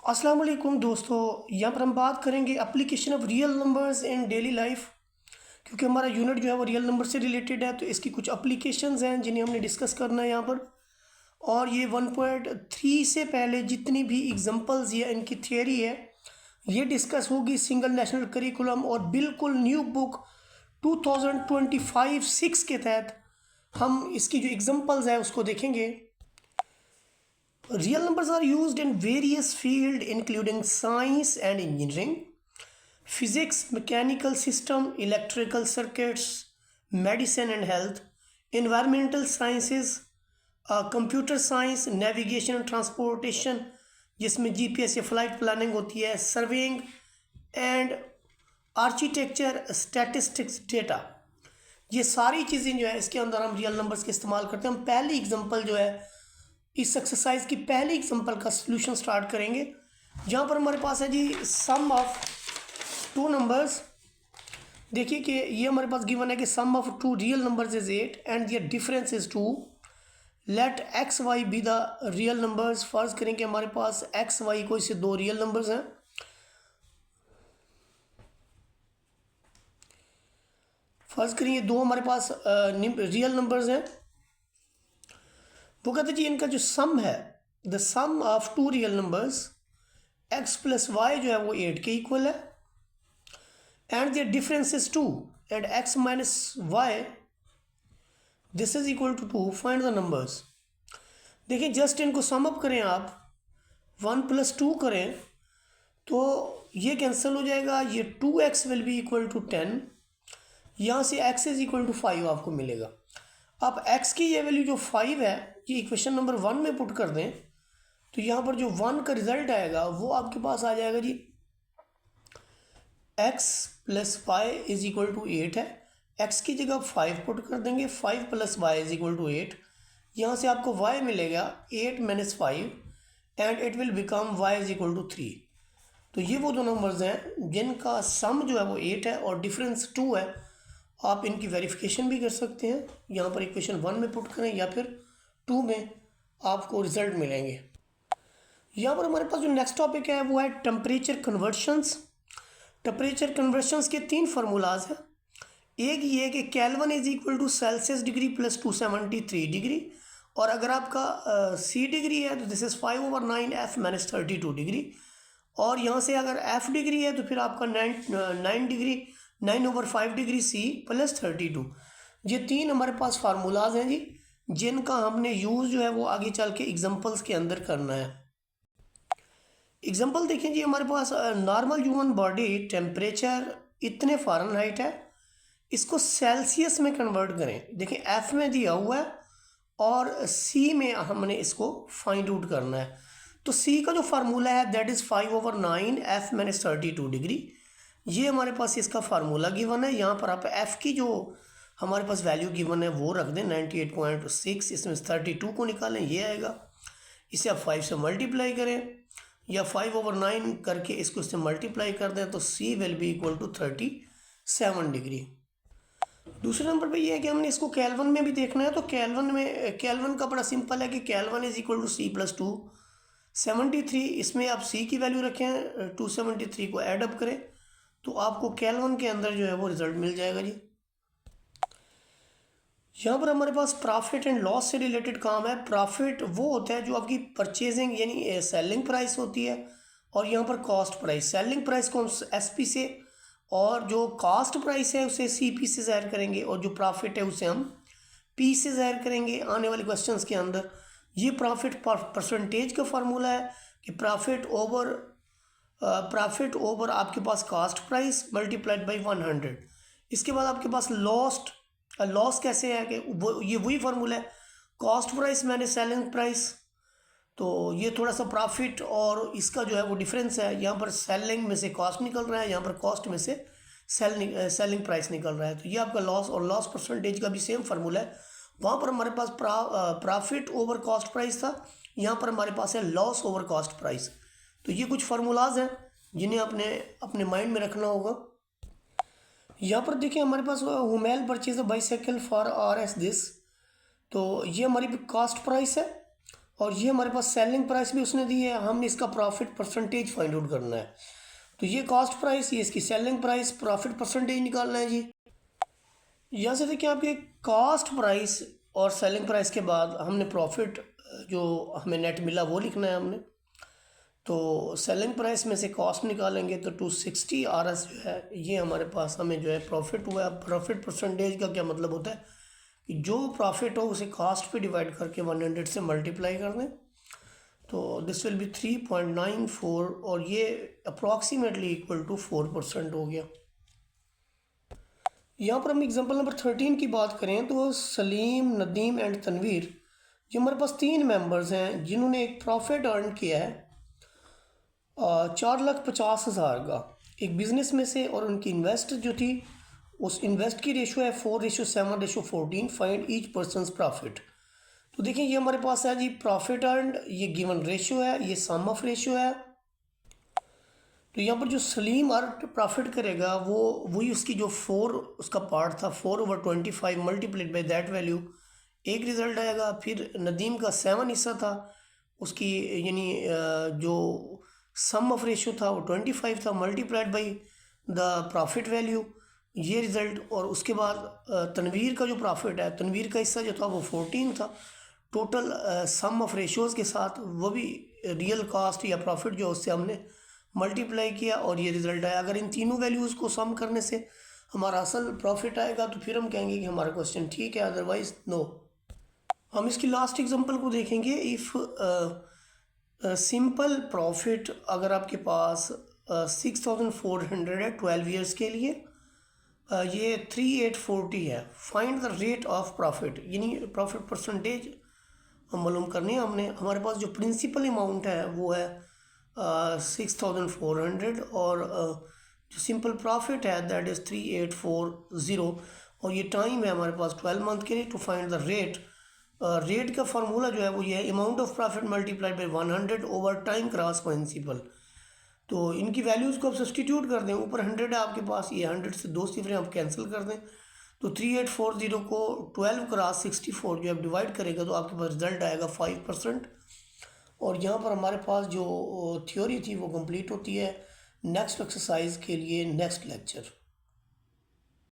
अस्सलाम वालेकुम दोस्तों, यहाँ पर हम बात करेंगे application of real numbers in daily life. क्योंकि हमारा यूनिट जो है वो रियल नंबर से रिलेटेड है, तो इसकी कुछ एप्लीकेशंस हैं जिन्हें हमने डिस्कस करना है यहाँ पर। और ये 1.3 से पहले जितनी भी एग्जांपल्स या इनकी थियरी है ये डिस्कस होगी सिंगल नेशनल करिकुलम और बिल्कुल न्यू बुक 2025-6 के तहत हम इसकी जो एग्जांपल्स है उसको देखेंगे। Real numbers are used in various fields including science and engineering, physics, mechanical system, electrical circuits, medicine and health, environmental sciences, computer science, navigation and transportation जिसमें जीपीएस या फ्लाइट प्लानिंग होती है, surveying and architecture, statistics, data. ये सारी चीज़ें जो है इसके अंदर हम रियल नंबर्स के इस्तेमाल करते हैं। हम पहली एग्जांपल जो है इस एक्सरसाइज की पहली एग्जांपल का सॉल्यूशन स्टार्ट करेंगे, जहाँ पर हमारे पास है जी सम ऑफ टू नंबर्स। देखिए कि ये हमारे पास गिवन है कि sum of two real numbers is 8 and their difference is 2। Let X Y be the real numbers. फर्ज करें कि हमारे पास एक्स वाई को इससे दो रियल नंबर्स हैं। फर्ज करिए दो हमारे पास रियल नंबर्स हैं। वो कहते जी इनका जो सम है, the sum of two real numbers x plus y जो है वो 8 के इक्वल है and their difference is 2 and x minus y this is equal to 2। Find the numbers. देखिए जस्ट इनको सम अप करें आप, 1 प्लस 2 करें तो ये कैंसिल हो जाएगा। ये 2x will be equal to 10। यहाँ से x इज इक्वल टू 5 आपको मिलेगा। अब x की ये वैल्यू जो 5 है ये इक्वेशन नंबर 1 में पुट कर दें तो यहाँ पर जो 1 का रिजल्ट आएगा वो आपके पास आ जाएगा जी x plus y is equal to 8 है। x की जगह 5 पुट कर देंगे, 5 plus y is equal to 8। यहाँ से आपको y मिलेगा 8 minus 5 and it will become y is equal to 3। तो ये वो दो नंबर्स हैं जिनका सम जो है वो 8 है और डिफरेंस 2 है। आप इनकी वेरिफिकेशन भी कर सकते हैं, यहाँ पर इक्वेशन 1 में पुट करें या फिर 2 में आपको रिजल्ट मिलेंगे। यहाँ पर हमारे पास जो नेक्स्ट टॉपिक है वो है टेम्परेचर कन्वर्शंस। टेम्परेचर कन्वर्शंस के 3 फार्मूलाज हैं। एक ये है कि kelvin is equal to Celsius degree plus 273 degree, और अगर आपका सी डिग्री है तो this is 5/9 F minus 32 degree, और यहाँ से अगर F डिग्री है तो फिर आपका 9 डिग्री 9/5 डिग्री C प्लस 32। ये 3 हमारे पास फार्मूलाज हैं जी जिनका हमने यूज़ जो है वो आगे चल के एग्जांपल्स के अंदर करना है। एग्जांपल देखें जी, हमारे पास नॉर्मल ह्यूमन बॉडी टेम्परेचर इतने फ़ारेनहाइट है, इसको सेल्सियस में कन्वर्ट करें। देखिए F में दिया हुआ है और C में हमने इसको फाइंड आउट करना है। तो C का जो फार्मूला है that is 5/9 F minus 32 degree. ये हमारे पास इसका फार्मूला गिवन है। यहाँ पर आप F की जो हमारे पास वैल्यू गिवन है वो रख दें 98.6, इसमें 32 को निकालें, ये आएगा। इसे आप 5 से मल्टीप्लाई करें या 5/9 करके इसको इससे मल्टीप्लाई कर दें तो C will be equal to 37 degree. दूसरे नंबर पे ये है कि हमने इसको केल्विन में भी देखना है। तो केल्विन का बड़ा सिंपल है कि kelvin is equal to C plus 273। इसमें आप C की वैल्यू रखें, 273 को ऐड अप करें तो आपको केल्विन के अंदर जो है वो रिजल्ट मिल जाएगा जी। यहाँ पर हमारे पास प्रॉफिट एंड लॉस से रिलेटेड काम है। प्रॉफिट वो होता है जो आपकी परचेजिंग यानी सेलिंग प्राइस होती है, और यहाँ पर कॉस्ट प्राइस। सेलिंग प्राइस को हम SP से और जो कॉस्ट प्राइस है उसे CP से ज़ाहिर करेंगे, और जो प्रॉफिट है उसे हम P से ज़ाहिर करेंगे आने वाले क्वेश्चंस के अंदर। ये प्रॉफिट परसेंटेज का फार्मूला है कि प्रॉफिट ओवर आपके पास कॉस्ट प्राइस मल्टीप्लाइड बाई 100। इसके बाद आपके पास लॉस कैसे है कि ये वही फार्मूला है, कॉस्ट प्राइस मैंने सेलिंग प्राइस। तो ये थोड़ा सा प्रॉफिट और इसका जो है वो डिफरेंस है। यहाँ पर सेलिंग में से कॉस्ट निकल रहा है, यहाँ पर कॉस्ट में से सेलिंग प्राइस निकल रहा है। तो ये आपका लॉस और लॉस परसेंटेज का भी सेम फार्मूला है। वहाँ पर हमारे पास प्रॉफिट ओवर कॉस्ट प्राइस था, यहाँ पर हमारे पास है लॉस ओवर कॉस्ट प्राइस। तो ये कुछ फार्मूलाज हैं जिन्हें आपने अपने माइंड में रखना होगा। यहाँ पर देखिए हमारे पास Humail purchase a bicycle for RS this. तो ये हमारी कॉस्ट प्राइस है और ये हमारे पास सेलिंग प्राइस भी उसने दी है, हमने इसका प्रॉफिट परसेंटेज फाइंड आउट करना है। तो ये कॉस्ट प्राइस, ये इसकी सेलिंग प्राइस, प्रॉफिट परसेंटेज निकालना है जी। यहाँ से देखिए आपके कॉस्ट प्राइस और सेलिंग प्राइस के बाद हमने प्रॉफिट जो हमें नेट मिला वो लिखना है हमने। तो सेलिंग प्राइस में से कॉस्ट निकालेंगे तो 260 RS जो है ये हमारे पास हमें जो है प्रॉफिट हुआ है। प्रॉफिट परसेंटेज का क्या मतलब होता है कि जो प्रॉफिट हो उसे कॉस्ट पे डिवाइड करके 100 से मल्टीप्लाई कर दें। तो दिस विल बी 3.94 और ये अप्रॉक्सीमेटली इक्वल टू 4% हो गया। यहाँ पर हम एग्जांपल नंबर 13 की बात करें तो सलीम, नदीम एंड तनवीर, ये हमारे पास 3 मेंबर्स हैं जिन्होंने एक प्रॉफिट अर्न किया है 4,50,000 का एक बिज़नेस में से, और उनकी इन्वेस्ट जो थी उस इन्वेस्ट की रेशो है 4:7:14। Find each persons profit. तो देखिए ये हमारे पास है जी प्रॉफिट अर्न, ये गिवन रेशो है, ये सम ऑफ रेशो है। तो यहाँ पर जो सलीम अर्न प्रॉफिट करेगा वो वही उसकी जो 4 उसका पार्ट था 4/25 मल्टीप्लाइड बाई दैट वैल्यू एक रिज़ल्ट आएगा। फिर नदीम का 7 हिस्सा था उसकी, यानी जो सम ऑफ रेशो था वो 25 था multiplied by the profit value, ये रिज़ल्ट। और उसके बाद तनवीर का जो प्रॉफिट है, तनवीर का हिस्सा जो था वो 14 था। टोटल सम ऑफ रेशोज़ के साथ वो भी रियल कॉस्ट या प्रॉफिट जो उससे हमने मल्टीप्लाई किया और ये रिज़ल्ट आया। अगर इन तीनों वैल्यूज़ को सम करने से हमारा असल प्रॉफिट आएगा तो फिर हम कहेंगे कि हमारा क्वेश्चन ठीक है, अदरवाइज नो। हम इसकी लास्ट एग्जांपल को देखेंगे। इफ़ सिंपल प्रॉफिट अगर आपके पास 6,400 है 12 ईयर्स के लिए, ये 3,840 है। Find the rate of profit, यानी प्रॉफिट परसेंटेज मालूम करनी है हमने। हमारे पास जो प्रिंसिपल अमाउंट है वो है 6,400 और जो सिंपल प्रॉफिट है दैट इज़ 3,840 और ये टाइम है हमारे पास 12 मंथ के लिए। To find the rate, rate का फार्मूला जो है वो ये है amount of profit multiplied by 100 over time cross principal. तो इनकी वैल्यूज़ को आप सब्सटीट्यूट कर दें, ऊपर 100 है आपके पास, ये 100 से 2 सिफरें आप कैंसिल कर दें। तो 3,840 को 12 क्रॉस 64 जो आप डिवाइड करेगा तो आपके पास रिजल्ट आएगा 5%। और यहाँ पर हमारे पास जो थ्योरी थी वो कंप्लीट होती है। नेक्स्ट एक्सरसाइज के लिए नेक्स्ट लेक्चर।